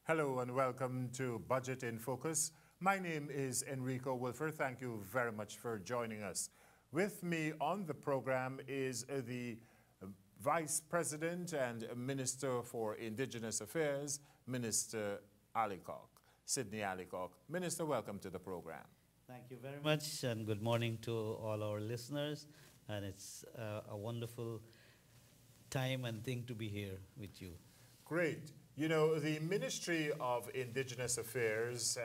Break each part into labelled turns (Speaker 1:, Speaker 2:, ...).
Speaker 1: Hello and welcome to Budget in Focus. My name is Enrico Wilfer. Thank you very much for joining us. With me on the program is the Vice President and Minister for Indigenous Affairs, Minister Allicock, Sydney Allicock. Minister, welcome to the program.
Speaker 2: Thank you very much, and good morning to all our listeners. And it's a wonderful time and thing to be here with you.
Speaker 1: Great. You know, the Ministry of Indigenous Affairs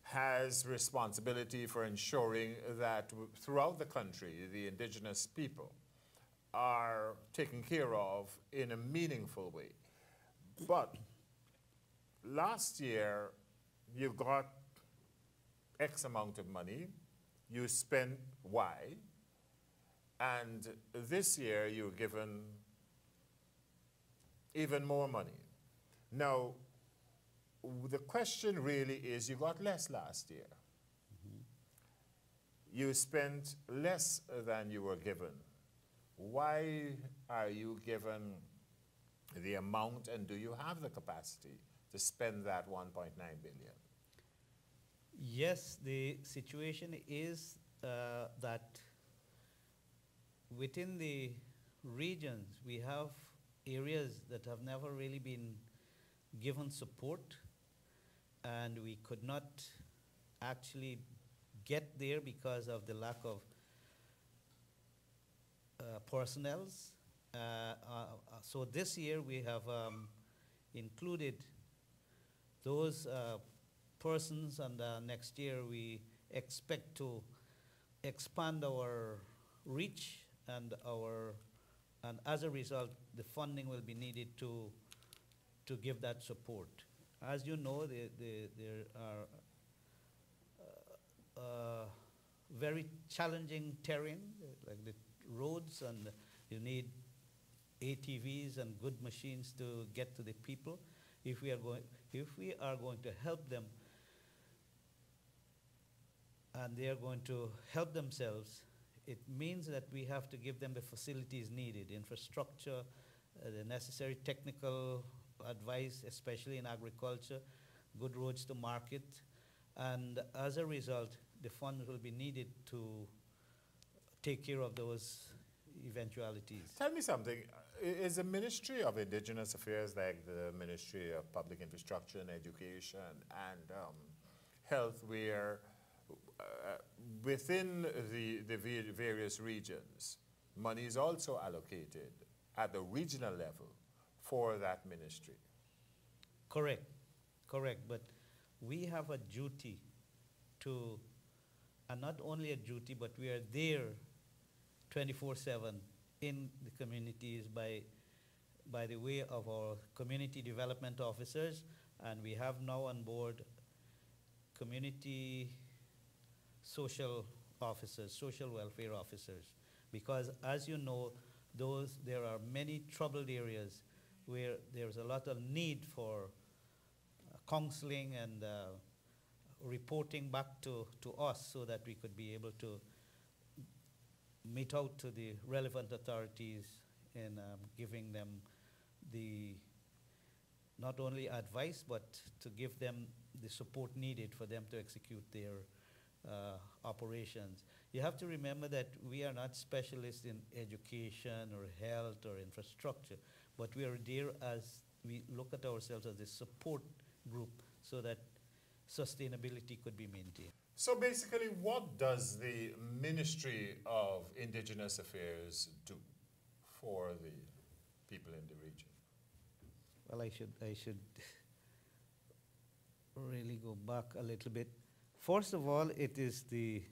Speaker 1: has responsibility for ensuring that throughout the country, the indigenous people are taken care of in a meaningful way. But last year, you got X amount of money, you spent Y, and this year you're given even more money. Now, the question really is, you got less last year. You spent less than you were given. Why are you given the amount, and do you have the capacity to spend that 1.9 billion?
Speaker 2: Yes, the situation is that within the regions, we have areas that have never really been given support, and we could not actually get there because of the lack of personnel. So this year we have included those persons, and next year we expect to expand our reach, and as a result, the funding will be needed to give that support. As you know, there are very challenging terrain, like the roads, and you need ATVs and good machines to get to the people. If we are going to help them, and they are going to help themselves, it means that we have to give them the facilities needed, infrastructure, the necessary technical advice, especially in agriculture, good roads to market, and as a result, the funds will be needed to take care of those eventualities.
Speaker 1: Tell me something. Is the Ministry of Indigenous Affairs like the Ministry of Public Infrastructure and Education and Health, where within the various regions, money is also allocated at the regional level for that ministry?
Speaker 2: Correct, but we have a duty to, and not only a duty, but we are there 24/7 in the communities by the way of our community development officers, and we have now on board community social officers, social welfare officers, because as you know, there are many troubled areas where there's a lot of need for counseling and reporting back to us, so that we could be able to meet out to the relevant authorities in giving them the not only advice, but to give them the support needed for them to execute their operations. You have to remember that we are not specialists in education or health or infrastructure, but we are there as we look at ourselves as a support group so that sustainability could be maintained.
Speaker 1: So basically, what does the Ministry of Indigenous Affairs do for the people in the region?
Speaker 2: Well, I should really go back a little bit. First of all, it is the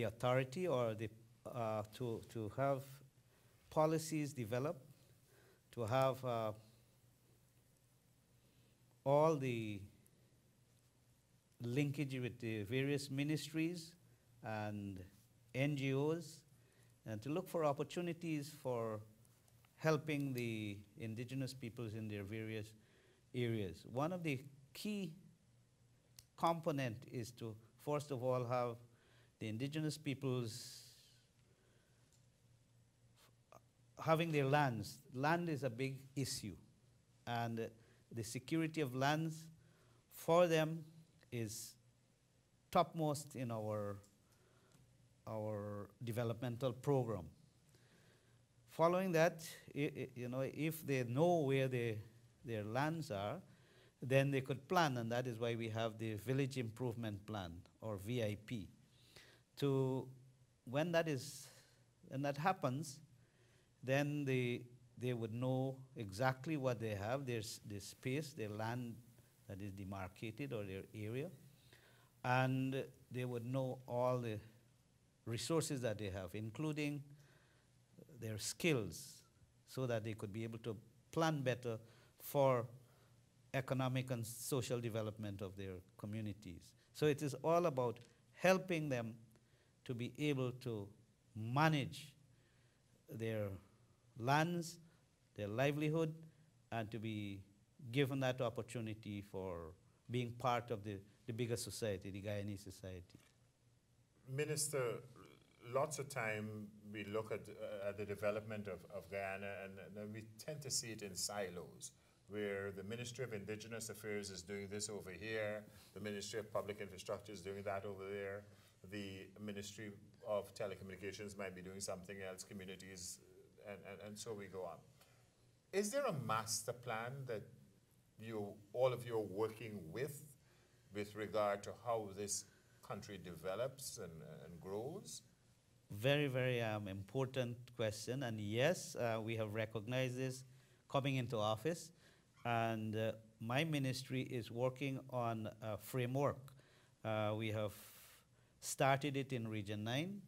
Speaker 2: authority, or to have policies developed, to have all the linkage with the various ministries and NGOs, and to look for opportunities for helping the indigenous peoples in their various areas. One of the key component is to, first of all, have the indigenous peoples having their lands. Land is a big issue, and the security of lands for them is topmost in our developmental program. Following that, you know, if they know where their lands are, then they could plan, and that is why we have the Village Improvement Plan, or VIP. To when that happens, then they would know exactly what they have, their space, their land that is demarcated, or their area, and they would know all the resources that they have, including their skills, so that they could be able to plan better for economic and social development of their communities. So it is all about helping them to be able to manage their lands, their livelihood, and to be given that opportunity for being part of the bigger society, the Guyanese society.
Speaker 1: Minister, lots of time we look at the development of Guyana, and we tend to see it in silos, where the Ministry of Indigenous Affairs is doing this over here, the Ministry of Public Infrastructure is doing that over there, the Ministry of Telecommunications might be doing something else, communities, and so we go on. Is there a master plan that all of you are working with regard to how this country develops and grows?
Speaker 2: Very, very important question. And yes, we have recognized this coming into office. And my ministry is working on a framework. We have started it in Region 9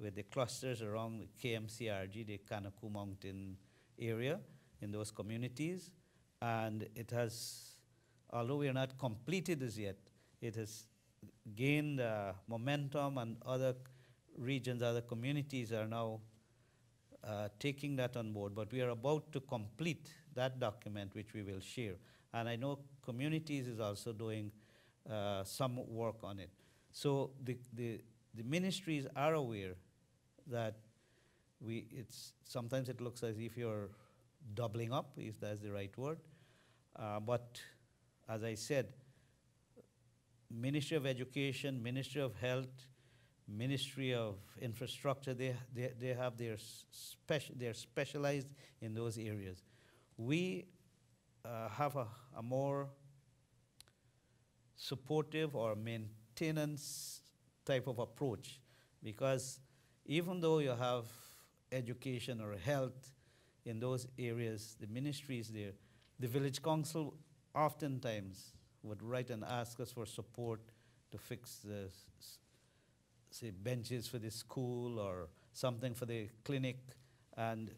Speaker 2: with the clusters around the KMCRG, the Kanaku Mountain area, in those communities. And it has, although we are not completed as yet, it has gained momentum, and other regions, other communities are now taking that on board. But we are about to complete that document, which we will share. And I know communities is also doing some work on it. So the ministries are aware that sometimes it looks as if you're doubling up, if that's the right word. But as I said, Ministry of Education, Ministry of Health, Ministry of Infrastructure, they're specialized in those areas. We have a more supportive or maintenance type of approach, because even though you have education or health in those areas, the ministries there, the village council oftentimes would write and ask us for support to fix the, say, benches for the school or something for the clinic, and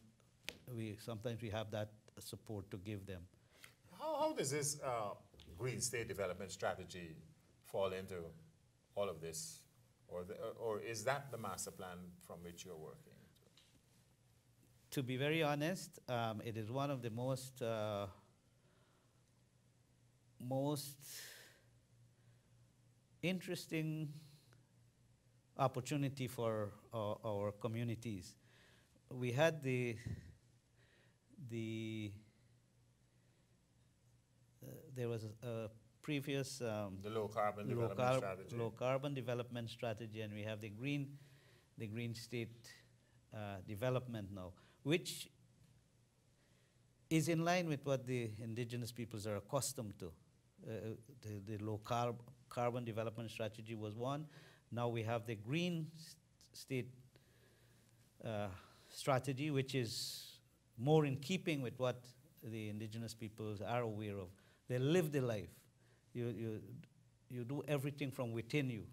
Speaker 2: sometimes we have that support to give them.
Speaker 1: How does this Green State Development Strategy fall into all of this? Or is that the master plan from which you're working?
Speaker 2: To be very honest, it is one of the most interesting opportunity for our communities. We had there was a previous
Speaker 1: the low carbon development strategy.
Speaker 2: Low carbon development strategy, and we have the green state development now, which is in line with what the indigenous peoples are accustomed to. The low carbon development strategy was one. Now we have the green state strategy, which is more in keeping with what the indigenous peoples are aware of. They live the life. You do everything from within you,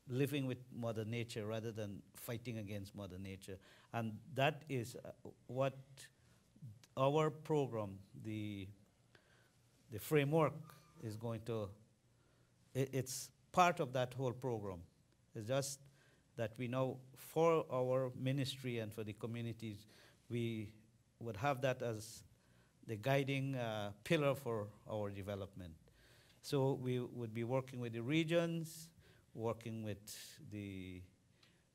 Speaker 2: living with Mother Nature rather than fighting against Mother Nature. And that is what our program, the framework, is going to, it's part of that whole program. It's just that we know for our ministry and for the communities, we would have that as the guiding pillar for our development. So we would be working with the regions, working with the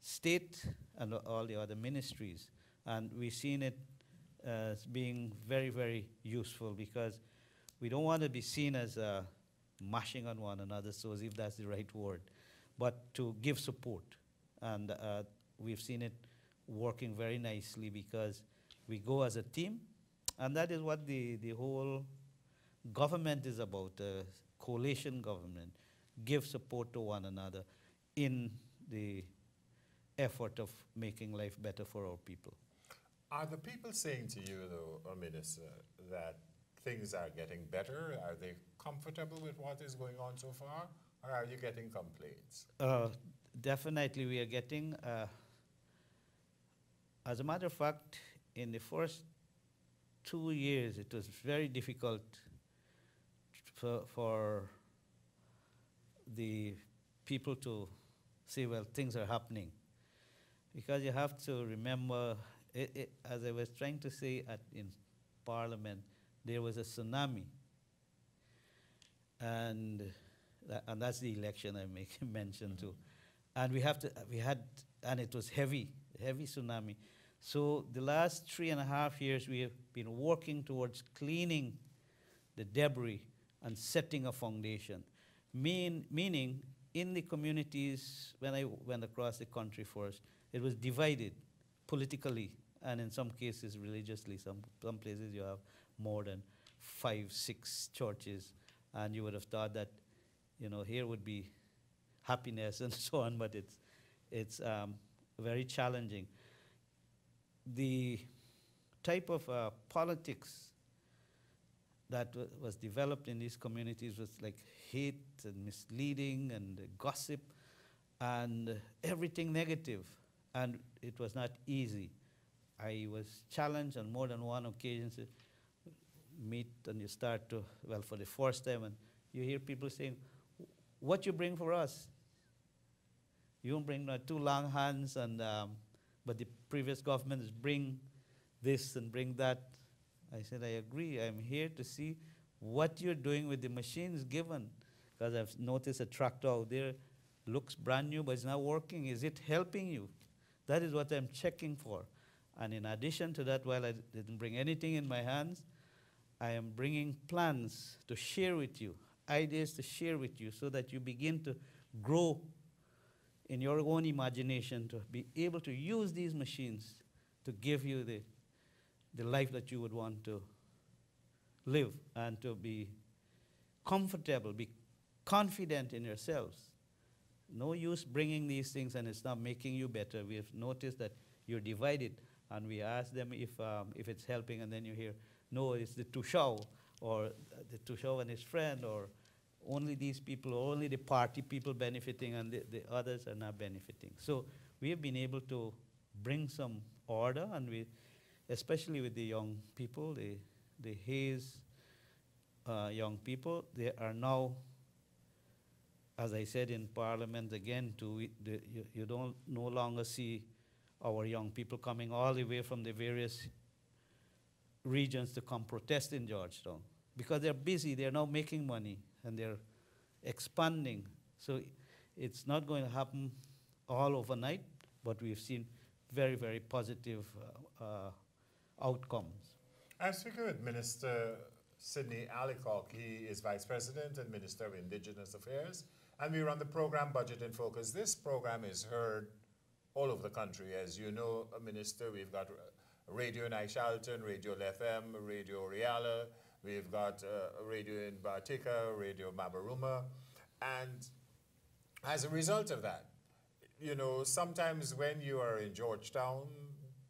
Speaker 2: state and all the other ministries. And we've seen it as being very, very useful, because we don't want to be seen as mashing on one another, so as if that's the right word, but to give support. And we've seen it working very nicely because we go as a team, and that is what the whole government is about, coalition government. Give support to one another in the effort of making life better for our people.
Speaker 1: Are the people saying to you, though, Minister, that things are getting better? Are they comfortable with what is going on so far? Or are you getting complaints?
Speaker 2: Definitely we are getting, as a matter of fact, in the first 2 years, it was very difficult for the people to say, well, things are happening. Because you have to remember, as I was trying to say in Parliament, there was a tsunami. And that's the election I make mention to. And and it was heavy tsunami. So the last 3.5 years, we have been working towards cleaning the debris and setting a foundation. Meaning, in the communities, when I went across the country first, it was divided politically and in some cases religiously. Some places you have more than 5, 6 churches, and you would have thought that, here would be happiness and so on, but it's very challenging. The type of politics that was developed in these communities was like hate and misleading and gossip and everything negative, and it was not easy. I was challenged on more than one occasion to meet, and you start to, well, for the first time, and you hear people saying, what you bring for us? You don't bring 2 long hands, and but the previous governments bring this and bring that. I said, I agree. I'm here to see what you're doing with the machines given. Because I've noticed a tractor out there, looks brand new, but it's not working. Is it helping you? That is what I'm checking for. And in addition to that, while I didn't bring anything in my hands, I am bringing plans to share with you, ideas to share with you, so that you begin to grow in your own imagination to be able to use these machines to give you the life that you would want to live and to be comfortable, be confident in yourselves. No use bringing these things and it's not making you better. We have noticed that you're divided, and we ask them if it's helping, and then you hear, no, it's the Tushao, or the Tushao and his friend, or only these people, or only the party people benefiting, and the others are not benefiting. So we have been able to bring some order, and we, especially with the young people, the Hayes young people, they are now, as I said in Parliament again, you don't no longer see our young people coming all the way from the various regions to come protest in Georgetown, because they're busy, they're now making money, and they're expanding. So it's not going to happen all overnight, but we've seen very, very positive outcomes. I'm
Speaker 1: speaking with Minister Sidney Allicock. He is Vice President and Minister of Indigenous Affairs, and we run the program Budget in Focus. This program is heard all over the country. As you know, Minister, we've got radio in Aishalton, Radio FM, Radio Riala, we've got radio in Bartica, Radio Mabaruma, and as a result of that, sometimes when you are in Georgetown,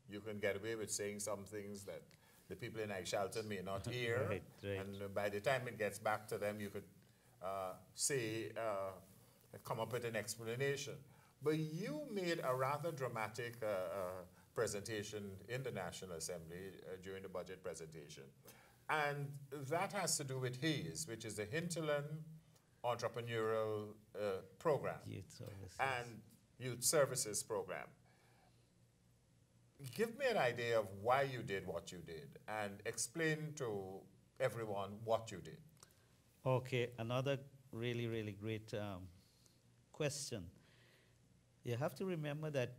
Speaker 1: you can get away with saying some things that the people in Aishalton may not hear,
Speaker 2: right.
Speaker 1: And by the time it gets back to them, you could come up with an explanation. But you made a rather dramatic presentation in the National Assembly during the budget presentation. And that has to do with HAYES, which is the Hinterland Entrepreneurial Program.
Speaker 2: Youth Services.
Speaker 1: And Youth Services Program. Give me an idea of why you did what you did, and explain to everyone what you did.
Speaker 2: Okay, another really, really great question. You have to remember that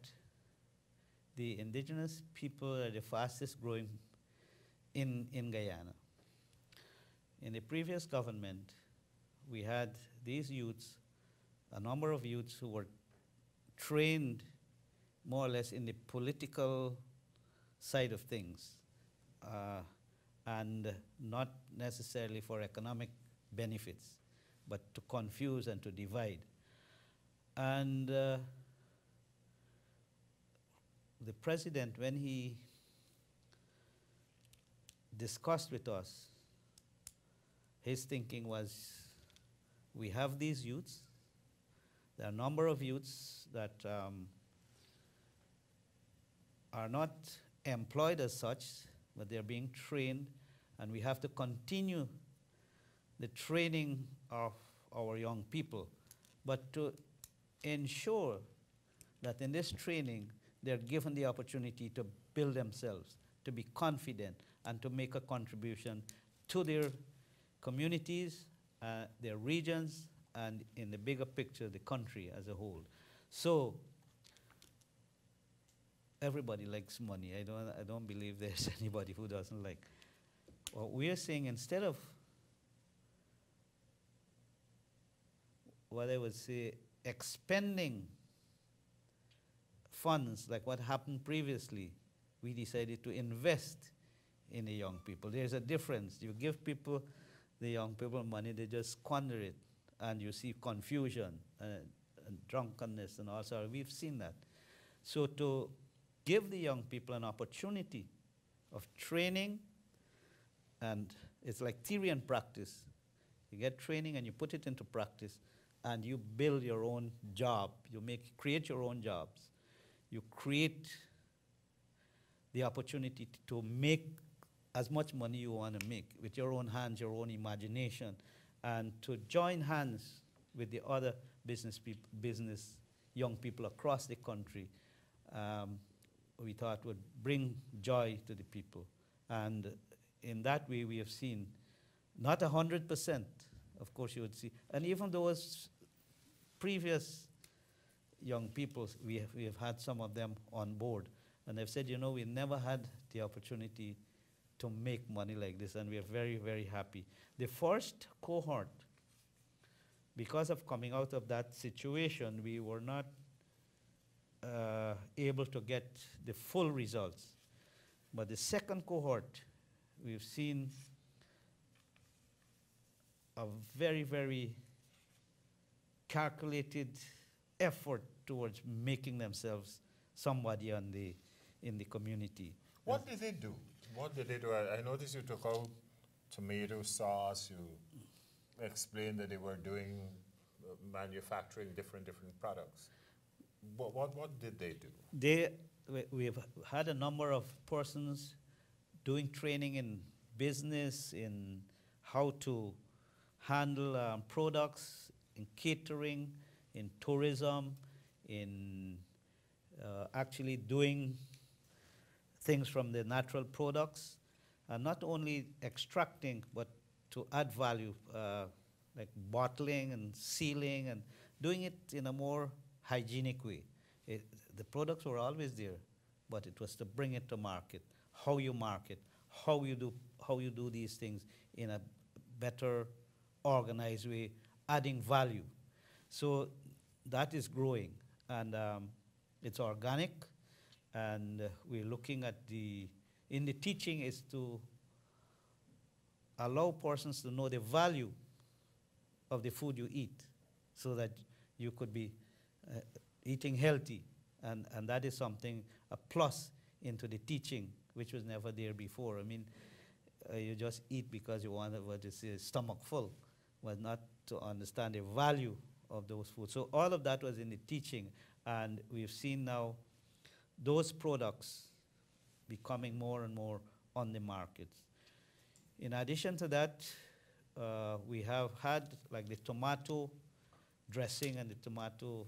Speaker 2: the indigenous people are the fastest growing in Guyana. In the previous government, we had these youths, a number of youths who were trained more or less in the political side of things, and not necessarily for economic benefits, but to confuse and to divide. And the president, when he discussed with us, his thinking was, we have these youths. There are a number of youths that are not employed as such, but they're being trained, and we have to continue the training of our young people, but to ensure that in this training, they're given the opportunity to build themselves, to be confident, and to make a contribution to their communities, their regions, and in the bigger picture, the country as a whole. So everybody likes money. I don't believe there's anybody who doesn't like. What we are saying, instead of what I would say, expending funds like what happened previously, we decided to invest in the young people. There's a difference. You give people, the young people, money, they just squander it, and you see confusion and drunkenness and all sorts. We've seen that. So to give the young people an opportunity of training, and it's like theory and practice. You get training and you put it into practice, and you build your own job. You create your own jobs. You create the opportunity to make as much money you want to make with your own hands, your own imagination, and to join hands with the other business young people across the country, we thought would bring joy to the people. And in that way, we have seen, not 100%, of course you would see, and even those previous young people, we have had some of them on board, and they've said, you know, we never had the opportunity to make money like this, and we are very, very happy. The first cohort, because of coming out of that situation, we were not able to get the full results. But the second cohort, we've seen a very, very calculated effort towards making themselves somebody in the community.
Speaker 1: What did they do? What did they do? I noticed you took out tomato sauce. You explained that they were doing manufacturing different products. What did they do?
Speaker 2: We have had a number of persons doing training in business, in how to handle products, in catering, in tourism, in actually doing things from the natural products, and not only extracting, but to add value, like bottling and sealing, and doing it in a more hygienic way. The products were always there, but it was to bring it to market, how you market, how you do these things in a better organized way, adding value. So that is growing, and it's organic, and we're looking at in the teaching is to allow persons to know the value of the food you eat, so that you could be eating healthy, and that is something, a plus into the teaching, which was never there before. I mean, you just eat because you want to say stomach full, but not to understand the value of those foods. So all of that was in the teaching, and we've seen now those products becoming more and more on the markets. In addition to that, we have had like the tomato dressing and the tomato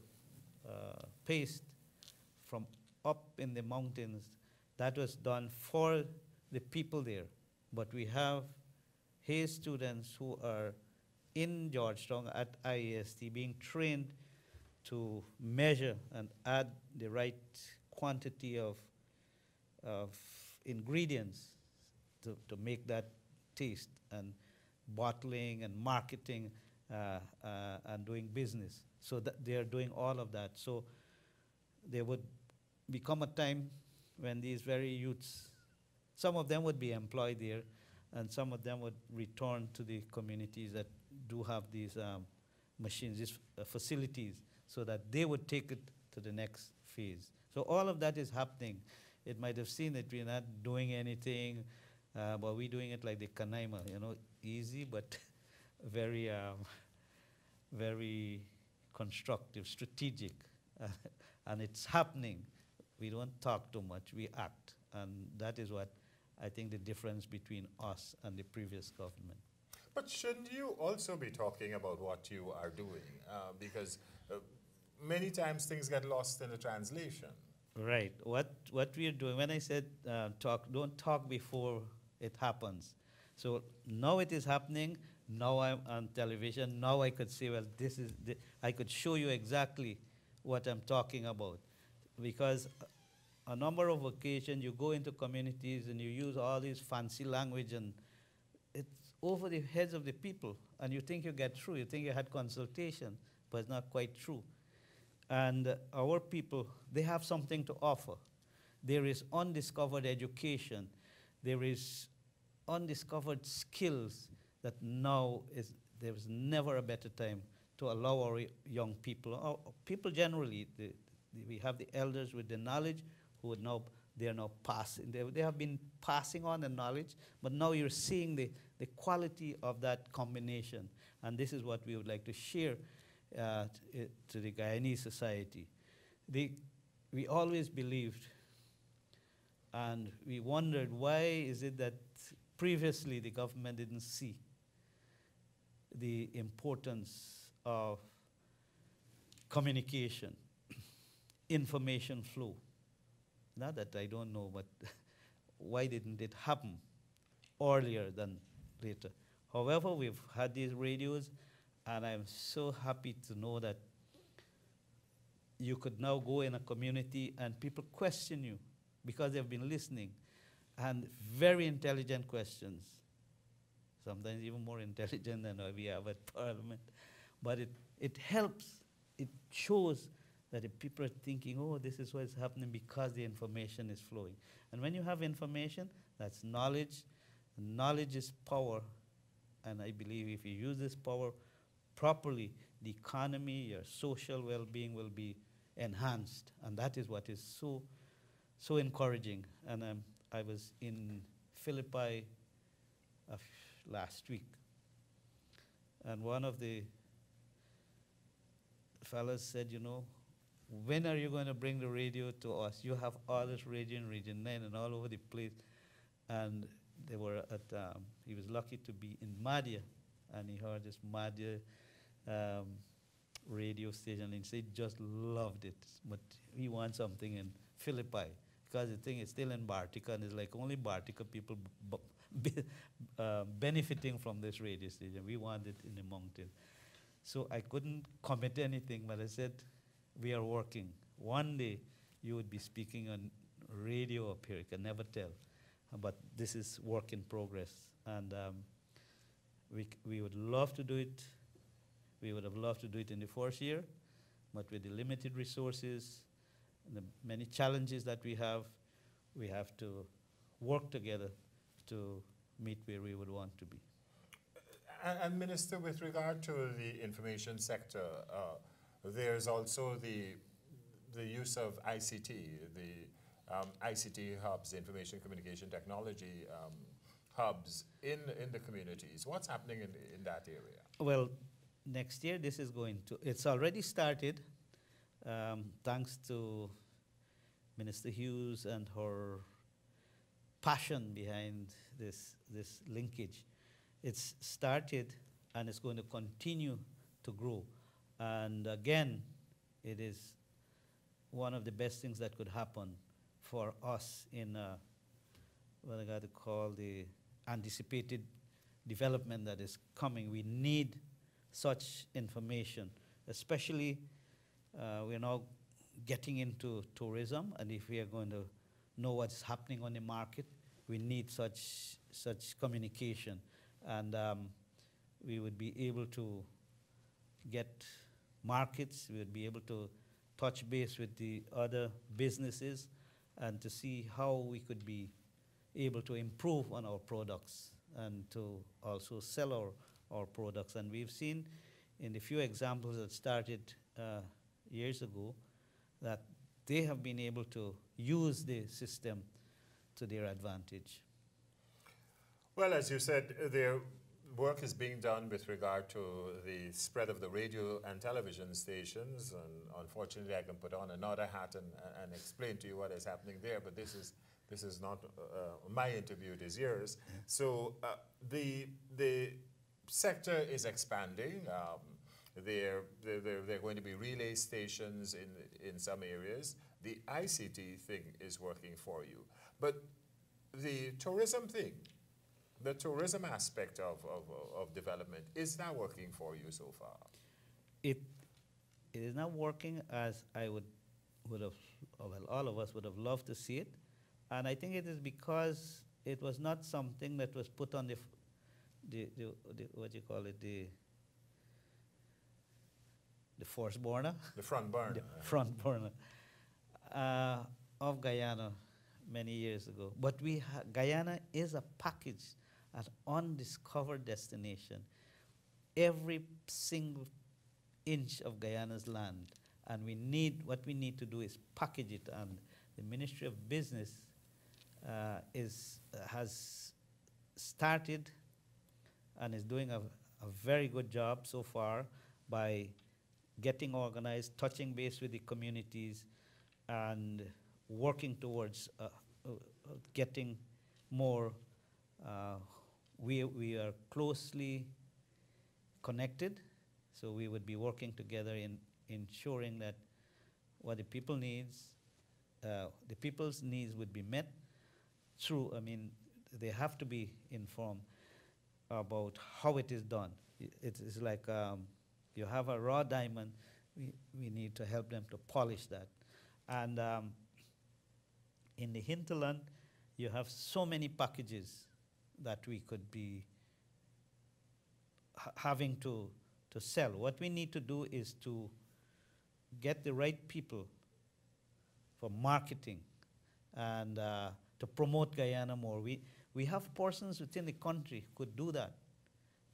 Speaker 2: paste from up in the mountains. That was done for the people there. But we have Hayes students who are in Georgetown at IAST being trained to measure and add the right quantity of ingredients to make that taste. And bottling and marketing and doing business. So that they are doing all of that. So there would become a time when these very youths, some of them would be employed there, and some of them would return to the communities that do have these machines, these facilities, so that they would take it to the next phase. So all of that is happening. It might have seen that we're not doing anything, but we're doing it like the Kanaima, easy, but very, very constructive, strategic, and it's happening. We don't talk too much, we act, and that is what I think the difference between us and the previous government.
Speaker 1: But shouldn't you also be talking about what you are doing? Because many times things get lost in the translation.
Speaker 2: Right. What we are doing, when I said don't talk before it happens. So now it is happening, now I'm on television, now I could say, well, I could show you exactly what I'm talking about. Because a number of occasions you go into communities and you use all these fancy language and it's over the heads of the people, and you think you get through, you think you had consultation, but it's not quite true. And our people, they have something to offer. There is undiscovered education. There is undiscovered skills that now there is never a better time to allow our young people, people generally, we have the elders with the knowledge who they are now passing. They have been passing on the knowledge, but now you're seeing the quality of that combination. And this is what we would like to share to the Guyanese society. We always believed, and we wondered, why is it that previously the government didn't see the importance of communication, information flow? Not that I don't know, but why didn't it happen earlier than later? However, we've had these radios, and I'm so happy to know that you could now go in a community and people question you because they've been listening, and very intelligent questions, sometimes even more intelligent than we have at Parliament. But it helps, it shows that the people are thinking, oh, this is what's happening because the information is flowing. And when you have information, that's knowledge. Knowledge is power. And I believe if you use this power properly, the economy, your social well-being will be enhanced. And that is what is so encouraging. And I was in Philippi last week. And one of the fellows said, when are you going to bring the radio to us? You have all this radio in Region 9 and all over the place. And they were at, he was lucky to be in Madhya, and he heard this Madhya radio station, and he said he just loved it. But he wants something in Philippi, because the thing is still in Bartica, and it's like only Bartica people benefiting from this radio station. We want it in the mountain. So I couldn't commit anything, but I said, we are working. One day, you would be speaking on radio up here. You can never tell. But this is work in progress. And we would love to do it. We would have loved to do it in the first year. But with the limited resources and the many challenges that we have to work together to meet where we would want to be.
Speaker 1: And Minister, with regard to the information sector, there's also the use of ICT, the ICT hubs, information communication technology hubs in the communities. What's happening in that area?
Speaker 2: Well, next year it's already started, thanks to Minister Hughes and her passion behind this linkage. It's started and it's going to continue to grow. And again, it is one of the best things that could happen for us in what I got to call the anticipated development that is coming. We need such information, especially we're now getting into tourism, and if we are going to know what's happening on the market, we need such communication. And we would be able to get markets, we would be able to touch base with the other businesses and to see how we could be able to improve on our products and to also sell our products. And we've seen in the few examples that started years ago that they have been able to use the system to their advantage.
Speaker 1: Well, as you said, their work is being done with regard to the spread of the radio and television stations, and unfortunately I can put on another hat and explain to you what is happening there, but this is not my interview, it is yours. So the sector is expanding. There are going to be relay stations in some areas. The ICT thing is working for you. But the tourism thing, the tourism aspect of development, is not working for you so far?
Speaker 2: It is not working as I would have, well, all of us would have loved to see it. And I think it is because it was not something that was put on the what you call it, the first burner? The front burner. The front burner of Guyana many years ago. But Guyana is a package, an undiscovered destination. Every single inch of Guyana's land. And what we need to do is package it. And the Ministry of Business has started and is doing a very good job so far by getting organized, touching base with the communities, and working towards getting more. We are closely connected, so we would be working together in ensuring that what the people needs, the people's needs would be met through, I mean, they have to be informed about how it is done. It is like you have a raw diamond, we need to help them to polish that. And in the hinterland, you have so many packages that we could be having to sell. What we need to do is to get the right people for marketing and to promote Guyana more. We have persons within the country who could do that,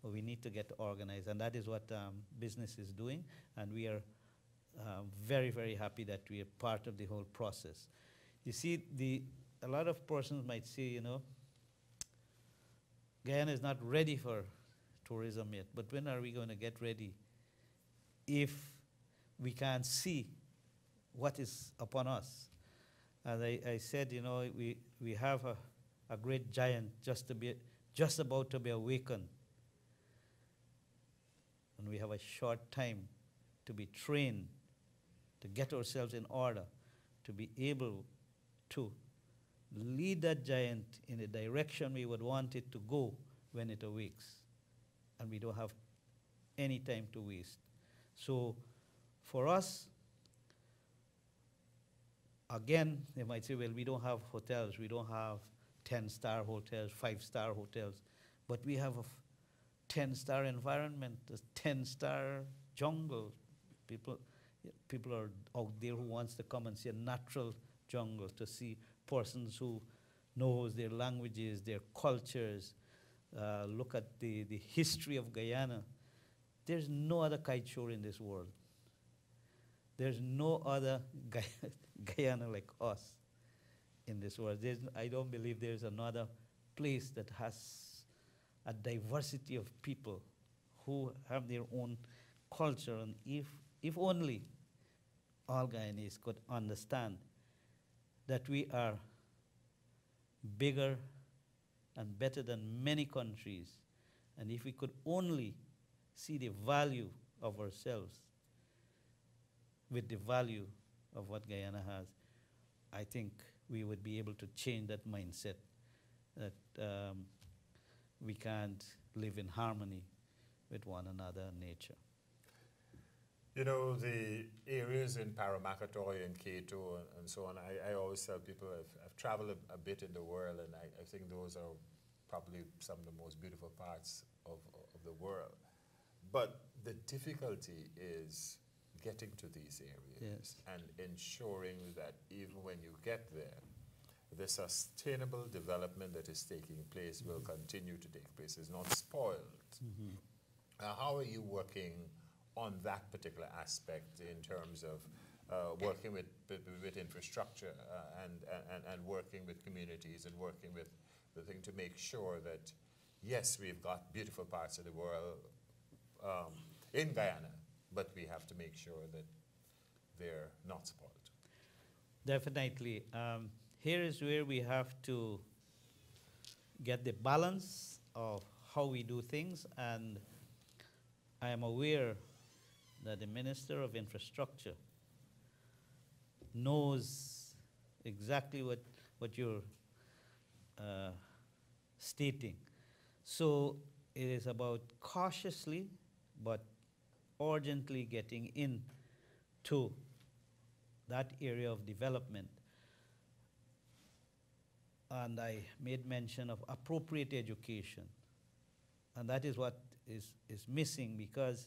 Speaker 2: but we need to get organized, and that is what business is doing, and we are very, very happy that we are part of the whole process. You see, a lot of persons might say, you know, Guyana is not ready for tourism yet, but when are we going to get ready if we can't see what is upon us? As I said, you know, we have a great giant just about to be awakened, and we have a short time to be trained, to get ourselves in order, to be able to lead that giant in the direction we would want it to go when it awakes. And we don't have any time to waste. So for us, again, they might say, well, we don't have hotels, we don't have 10-star hotels, 5-star hotels, but we have a 10-star environment, a 10-star jungle. People are out there who wants to come and see a natural jungle, to see persons who knows their languages, their cultures, look at the history of Guyana. There's no other kite show in this world. There's no other Guyana like us in this world. I don't believe there's another place that has a diversity of people who have their own culture. And if only all Guyanese could understand that we are bigger and better than many countries, and if we could only see the value of ourselves with the value of what Guyana has, I think we would be able to change that mindset that we can't live in harmony with one another and nature.
Speaker 1: You know, the areas in Paramakatoy and Cato and so on, I always tell people I've traveled a bit in the world, and I think those are probably some of the most beautiful parts of the world. But the difficulty is getting to these areas and ensuring that even when you get there, the sustainable development that is taking place will continue to take place, is not spoiled. How are you working on that particular aspect in terms of working with infrastructure and working with communities and working with the thing to make sure that, yes, we've got beautiful parts of the world in Guyana, but we have to make sure that they're not spoiled.
Speaker 2: Definitely. Here is where we have to get the balance of how we do things, and I am aware that the Minister of Infrastructure knows exactly what you're stating. So it is about cautiously but urgently getting into that area of development. And I made mention of appropriate education. And that is what is missing, because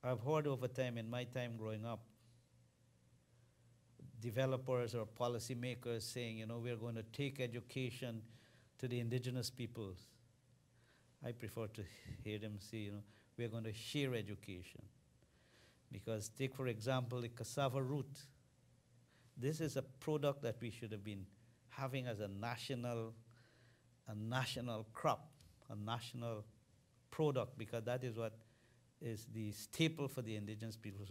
Speaker 2: I've heard over time, in my time growing up, developers or policymakers saying, you know, we're going to take education to the indigenous peoples. I prefer to hear them say, you know, we're going to share education. Because take, for example, the cassava root. This is a product that we should have been having as a national crop, a national product, because that is what is the staple for the indigenous people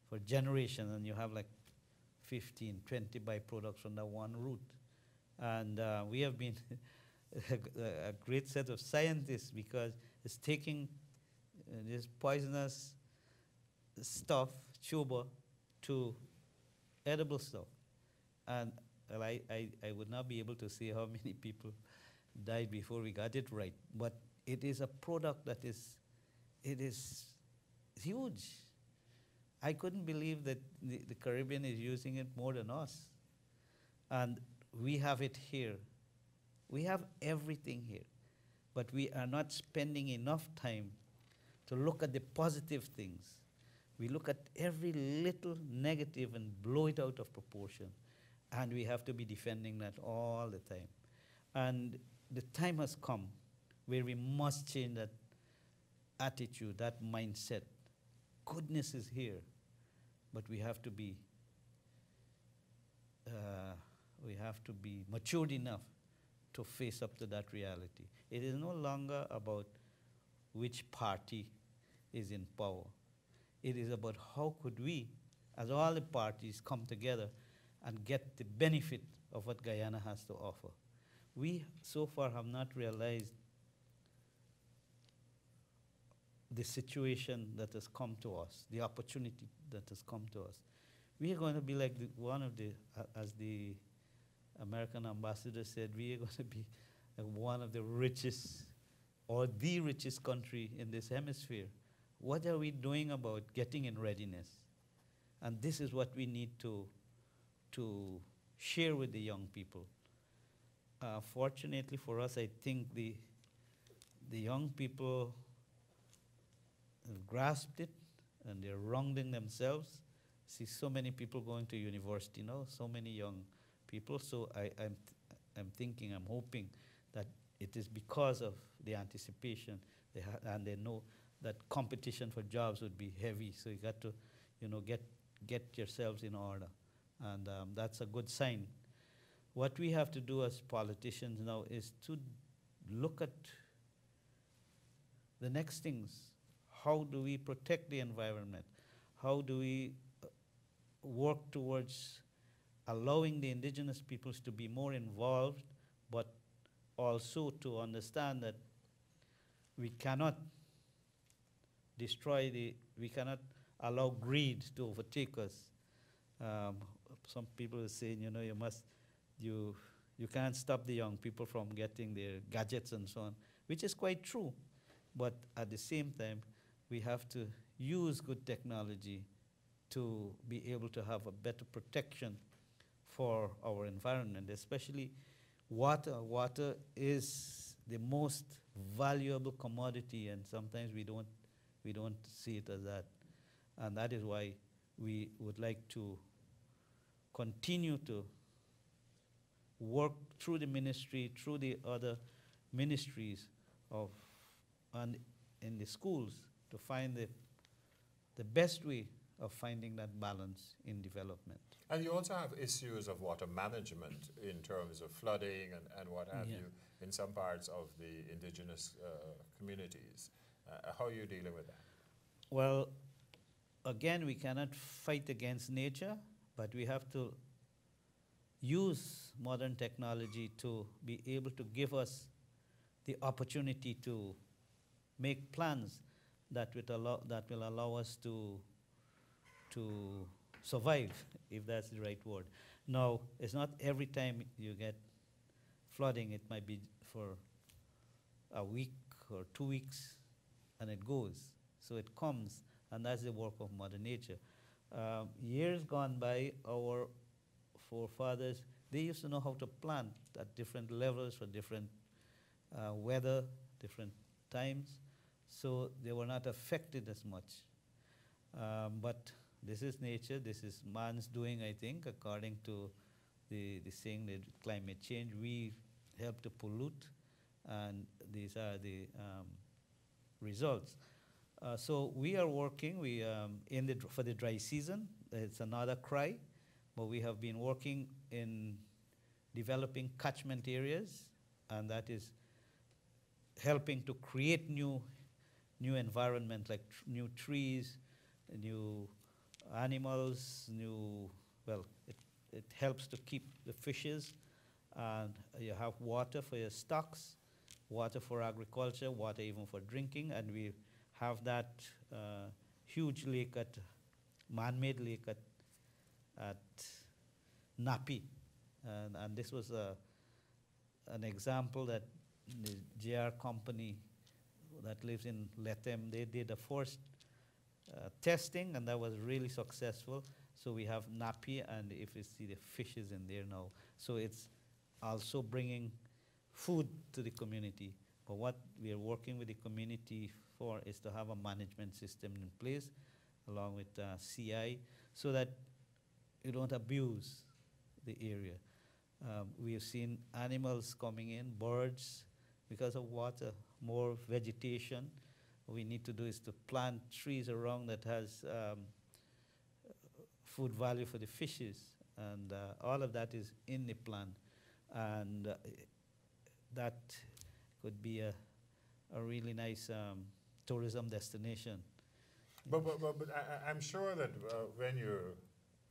Speaker 2: for generations, and you have like 15, 20 byproducts from that one root. And we have been a great set of scientists, because it's taking this poisonous stuff, tuber, to edible stuff. And well, I would not be able to say how many people died before we got it right, but it is a product that is huge. I couldn't believe that the Caribbean is using it more than us. And we have it here. We have everything here, but we are not spending enough time to look at the positive things. We look at every little negative and blow it out of proportion. And we have to be defending that all the time. And the time has come where we must change that attitude, that mindset. Goodness is here, but we have to be matured enough to face up to that reality. It is no longer about which party is in power. It is about how could we, as all the parties, come together and get the benefit of what Guyana has to offer. We so far have not realized the situation that has come to us, the opportunity that has come to us. We are going to be like as the American ambassador said, we are going to be one of the richest or the richest country in this hemisphere. What are we doing about getting in readiness? And this is what we need to share with the young people. Fortunately for us, I think the young people have grasped it, and they're rounding themselves. See so many people going to university now, so many young people. So I'm thinking, I'm hoping that it is because of the anticipation, and they know that competition for jobs would be heavy. So you got to, get yourselves in order. And that's a good sign. What we have to do as politicians now is to look at the next things. How do we protect the environment? How do we work towards allowing the indigenous peoples to be more involved, but also to understand that we cannot we cannot allow greed to overtake us. Some people are saying, you can't stop the young people from getting their gadgets and so on, which is quite true. But at the same time, we have to use good technology to be able to have a better protection for our environment, especially water is the most valuable commodity, and sometimes we don't see it as that. And that is why we would like to continue to work through the ministry, through the other ministries of, and in the schools, to find the best way of finding that balance in development.
Speaker 1: And you also have issues of water management in terms of flooding and what have
Speaker 2: Yeah.
Speaker 1: you in some parts of the indigenous communities. How are you dealing with that?
Speaker 2: Well, again, we cannot fight against nature, but we have to use modern technology to be able to give us the opportunity to make plans that will allow us to survive, if that's the right word. Now, it's not every time you get flooding. It might be for a week or 2 weeks, and it goes. So it comes, and that's the work of Mother Nature. Years gone by, our forefathers, they used to know how to plant at different levels for different weather, different times, so they were not affected as much. But this is nature, this is man's doing, I think, according to the saying that climate change. We help to pollute, and these are the results. So we are working, for the dry season. It's another cry, but we have been working in developing catchment areas, and that is helping to create new environment, like new trees, new animals, it helps to keep the fishes, and you have water for your stocks, water for agriculture, water even for drinking, and we have that huge lake man-made lake at Napi, and this was an example that the JR company that lives in Lethem, they did a first testing, and that was really successful. So we have Napi, and if you see the fishes in there now, so it's also bringing food to the community. But what we are working with the community for is to have a management system in place, along with CI, so that you don't abuse the area. We have seen animals coming in, birds, because of water, more vegetation. What we need to do is to plant trees around that has food value for the fishes, and all of that is in the plan, and that could be a really nice tourism destination.
Speaker 1: But I'm sure that when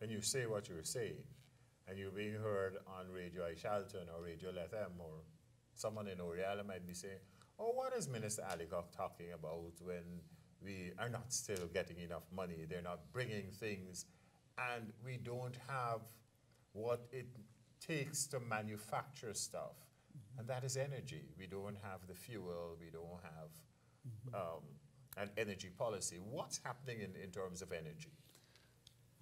Speaker 1: you say what you're saying, and you're being heard on Radio Ishalton or Radio Lethem, or someone in Oriala might be saying, oh, what is Minister Allicock talking about when we are not still getting enough money? They're not bringing things, and we don't have what it takes to manufacture stuff, and that is energy. We don't have the fuel, we don't have an energy policy. What's happening in terms of energy?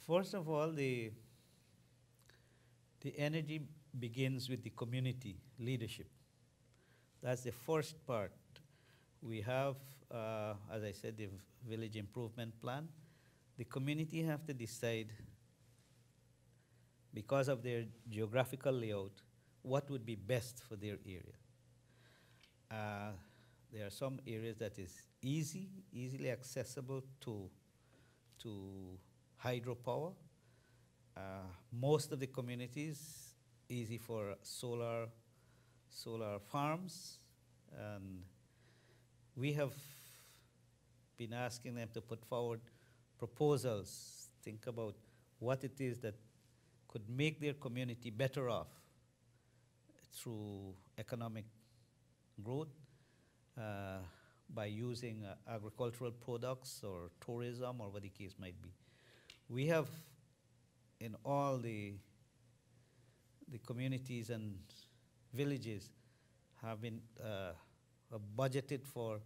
Speaker 2: First of all, the energy begins with the community leadership. That's the first part. We have, as I said, the village improvement plan. The community have to decide, because of their geographical layout, what would be best for their area. There are some areas that is easily accessible to hydropower. Most of the communities, easy for solar farms, and we have been asking them to put forward proposals, think about what it is that could make their community better off through economic growth, by using agricultural products or tourism or what the case might be. We have, in all the communities and villages, have been budgeted for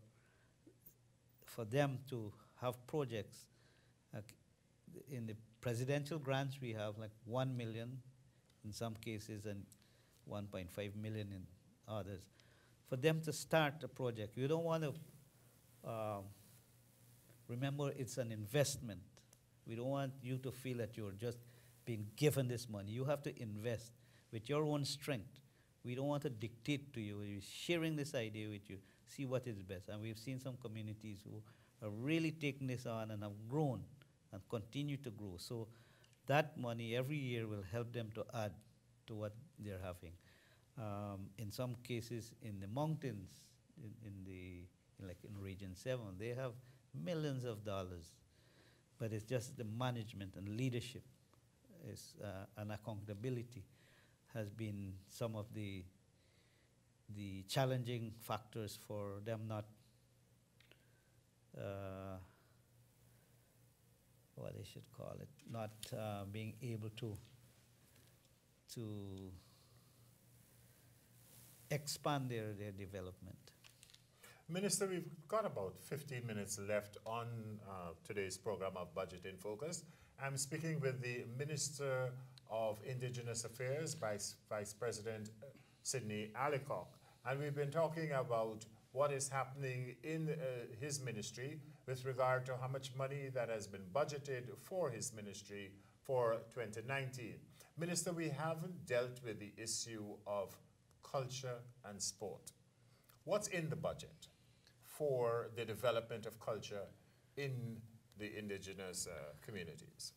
Speaker 2: them to have projects. In the presidential grants, we have like 1 million in some cases, and 1.5 million in others. For them to start a project, you don't want to, remember it's an investment. We don't want you to feel that you're just being given this money. You have to invest with your own strength. We don't want to dictate to you. We're sharing this idea with you. See what is best. And we've seen some communities who are really taking this on and have grown and continue to grow. So that money every year will help them to add to what they're having. In some cases, in the mountains, like in Region 7, they have millions of dollars. But it's just the management and leadership and accountability has been some of the challenging factors for them not, what I should call it, not being able to expand their development.
Speaker 1: Minister, we've got about 15 minutes left on today's program of Budget in Focus. I'm speaking with the Minister of Indigenous Affairs, Vice President Sidney Allicock. And we've been talking about what is happening in his ministry with regard to how much money that has been budgeted for his ministry for 2019. Minister, we haven't dealt with the issue of culture and sport. What's in the budget for the development of culture in the indigenous communities?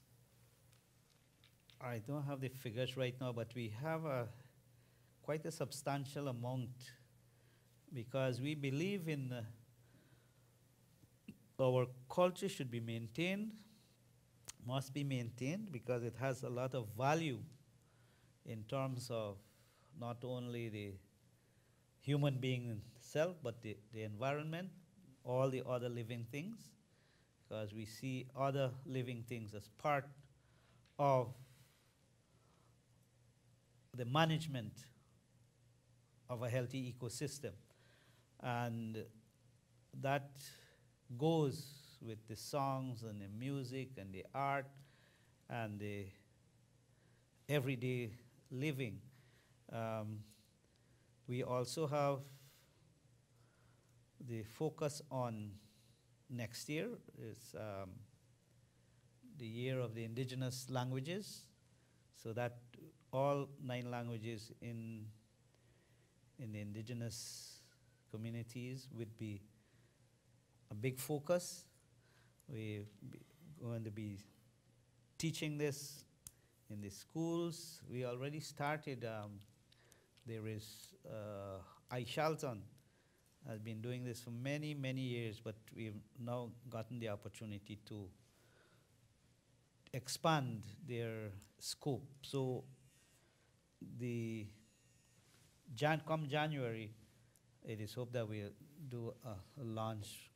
Speaker 2: I don't have the figures right now, but we have quite a substantial amount because we believe in our culture should be maintained, must be maintained because it has a lot of value in terms of not only the human being itself, but the environment, all the other living things, because we see other living things as part of the management of a healthy ecosystem. And that goes with the songs and the music and the art and the everyday living. We also have the focus on next year is the year of the indigenous languages, so that all 9 languages in the indigenous communities would be a big focus. We're going to be teaching this in the schools. We already started. There is Charlton has been doing this for many, many years, but we've now gotten the opportunity to expand their scope. So come January, it is hoped that we'll do a launch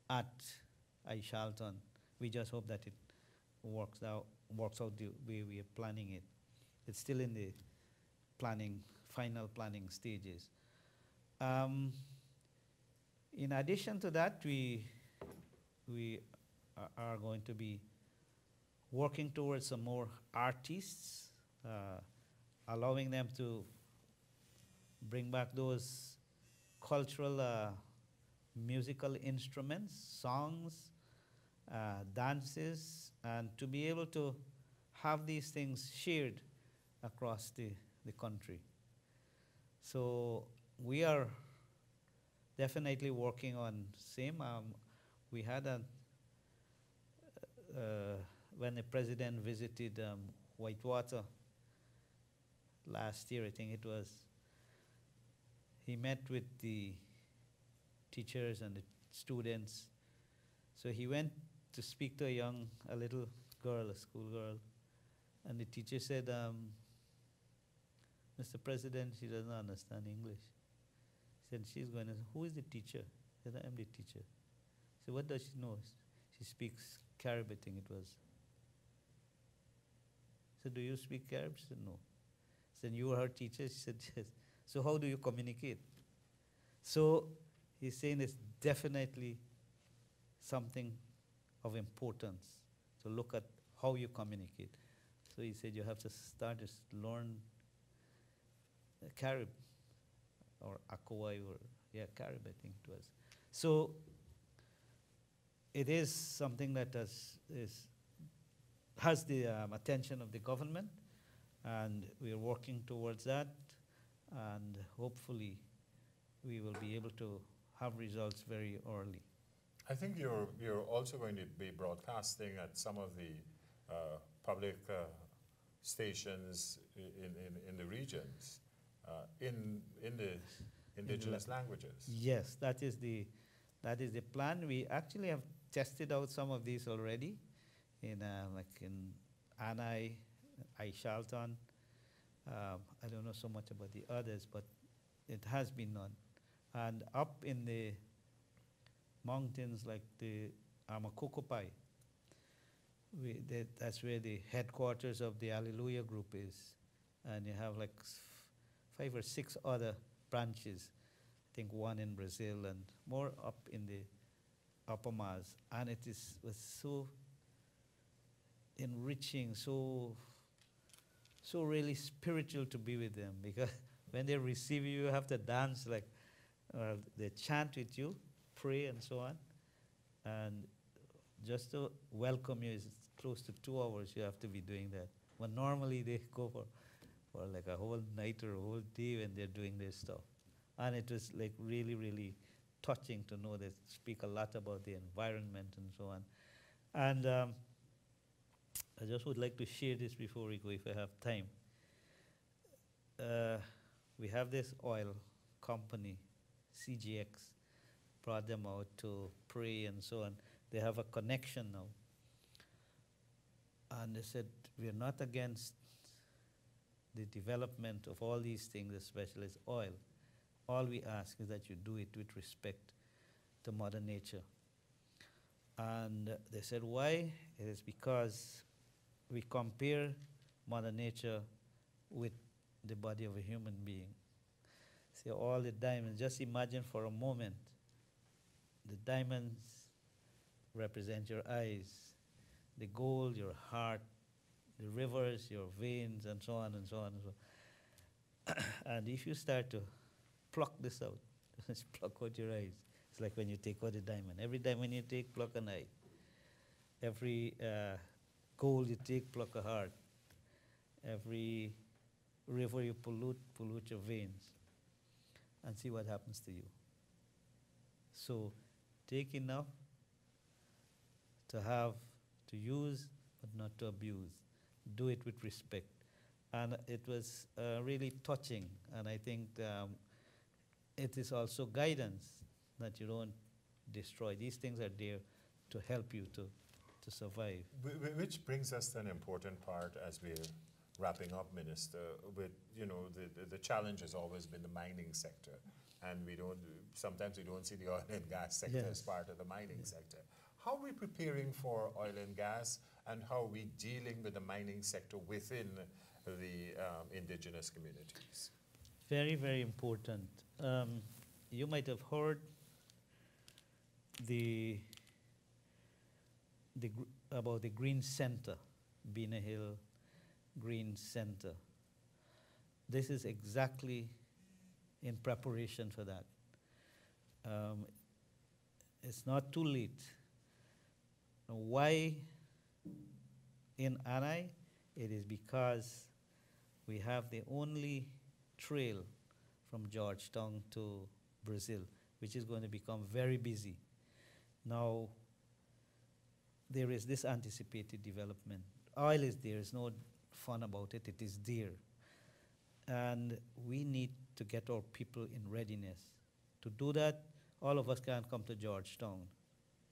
Speaker 2: at Charlton. We just hope that it works out the way we are planning it. It's still in the final planning stages. In addition to that, we are going to be working towards some more artists, allowing them to bring back those cultural musical instruments, songs, dances, and to be able to have these things shared across the country. So we are definitely working on same. We had when the president visited Whitewater last year, I think it was, he met with the teachers and the students. So he went to speak to a little girl, a schoolgirl, and the teacher said, Mr. President, she doesn't understand English. He said, she's going to, who is the teacher? He said, I'm the teacher. He said, what does she know? She speaks Carib, I think it was. He said, do you speak Carib? She said, no. He said, you are her teacher? She said, yes. So how do you communicate? So he's saying it's definitely something of importance to look at how you communicate. So he said you have to start to learn Carib, or Akowai, or yeah, Carib, I think it was. So it is something that has the attention of the government, and we are working towards that, and hopefully we will be able to have results very early.
Speaker 1: I think you're also going to be broadcasting at some of the public stations in the regions in the indigenous languages.
Speaker 2: Yes, that is the plan. We actually have tested out some of these already in like in Anai, Aishalton. I don't know so much about the others, but it has been done. And up in the mountains like the Amakokopai, that's where the headquarters of the Alleluia group is. And you have like 5 or 6 other branches. I think one in Brazil and more up in the Upper Mars. And it was so enriching, so really spiritual to be with them, because when they receive you, you have to dance, like they chant with you, pray and so on. And just to welcome you is close to 2 hours you have to be doing that. But normally they go for like a whole night or a whole day when they're doing their stuff. And it was like really, really touching to know they speak a lot about the environment and so on. And I just would like to share this before we go, if I have time. We have this oil company, CGX, brought them out to pray and so on. They have a connection now. And they said, we are not against the development of all these things, especially as oil. All we ask is that you do it with respect to Mother Nature. And they said, why? It is because we compare Mother Nature with the body of a human being. See, all the diamonds, just imagine for a moment, the diamonds represent your eyes, the gold, your heart, the rivers, your veins, and so on and so on and so on. And if you start to pluck this out, just pluck out your eyes. It's like when you take out a diamond. Every diamond you take, pluck an eye. Every gold you take, pluck a heart. Every river you pollute your veins. And see what happens to you. So take enough to have, to use, but not to abuse. Do it with respect. And it was really touching. And I think it is also guidance that you don't destroy. These things are there to help you to survive.
Speaker 1: Which brings us to an important part as we're wrapping up, Minister, with, you know, the challenge has always been the mining sector. And sometimes we don't see the oil and gas sector as part of the mining sector. How are we preparing for oil and gas, and how are we dealing with the mining sector within the indigenous communities?
Speaker 2: Very, very important. You might have heard about the Green Center, Bina Hill Green Center. This is exactly in preparation for that. It's not too late. Why in Anai? It is because we have the only trail from Georgetown to Brazil, which is going to become very busy. Now, there is this anticipated development. Oil is there, there's no fun about it, it is there. And we need to get our people in readiness. To do that, all of us can't come to Georgetown,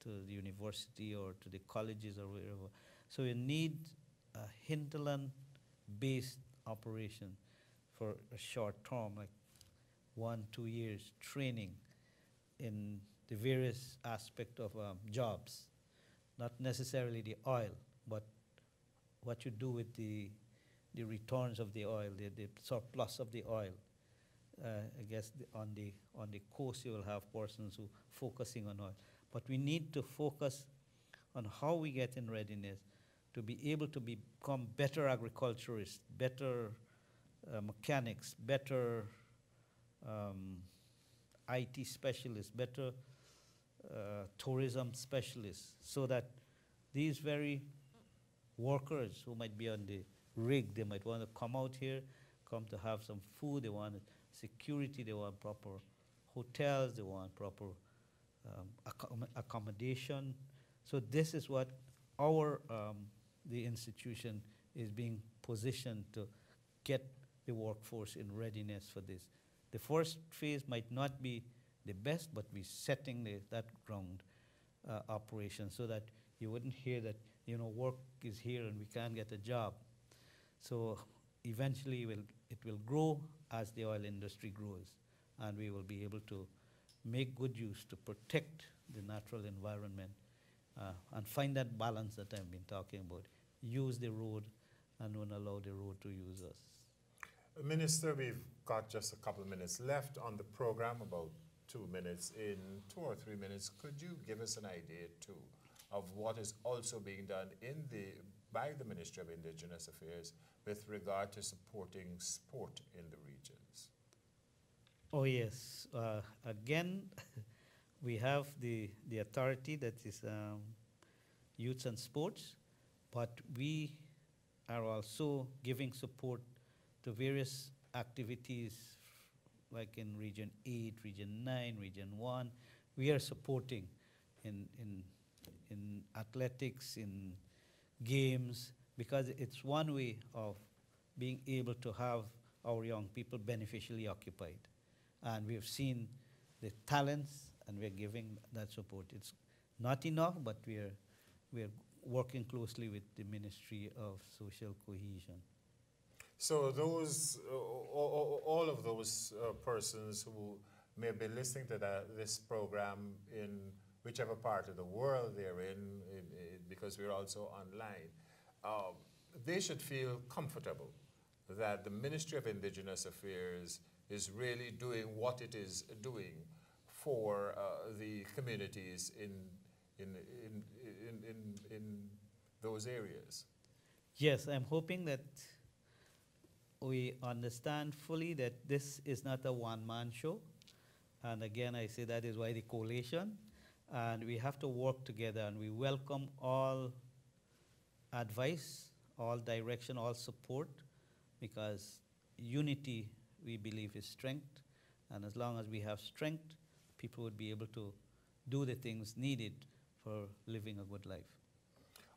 Speaker 2: to the university or to the colleges or wherever. So we need a hinterland-based operation for a short term, like 1-2 years training in the various aspects of jobs. Not necessarily the oil, but what you do with the returns of the oil, the surplus of the oil. I guess on the coast you will have persons who focusing on oil. But we need to focus on how we get in readiness to be able to become better agriculturists, better mechanics, better IT specialists, better tourism specialists, so that these very workers who might be on the rig, they might want to come out here, come to have some food, they want security, they want proper hotels, they want proper accommodation. So this is what our, the institution is being positioned to get the workforce in readiness for this. The first phase might not be the best, but we're setting that ground operation so that you wouldn't hear that, you know, work is here and we can't get a job. So eventually it will grow as the oil industry grows, and we will be able to make good use to protect the natural environment and find that balance that I've been talking about. Use the road and don't allow the road to use us.
Speaker 1: Minister, we've got just a couple of minutes left on the program, about 2 minutes. In 2 or 3 minutes, could you give us an idea too of what is also being done by the Ministry of Indigenous Affairs with regard to supporting sport in the regions?
Speaker 2: Oh yes, again, we have the authority that is youth and sports, but we are also giving support to various activities like in Region 8, Region 9, Region 1. We are supporting in athletics, in games, because it's one way of being able to have our young people beneficially occupied. And we have seen the talents, and we're giving that support. It's not enough, but we're working closely with the Ministry of Social Cohesion.
Speaker 1: So those, all of those persons who may be listening to this program in whichever part of the world they're in because we're also online, they should feel comfortable that the Ministry of Indigenous Affairs is really doing what it is doing for the communities in those areas.
Speaker 2: Yes, I'm hoping that we understand fully that this is not a one-man show. And again, I say that is why the coalition. And we have to work together, and we welcome all advice, all direction, all support, because unity, we believe, is strength. And as long as we have strength, people would be able to do the things needed for living a good life.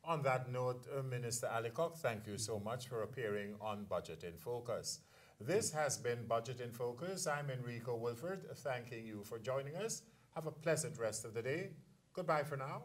Speaker 1: On that note, Minister Allicock, thank you so much for appearing on Budget in Focus. This has been Budget in Focus. I'm Enrico Wilford, thanking you for joining us. Have a pleasant rest of the day. Goodbye for now.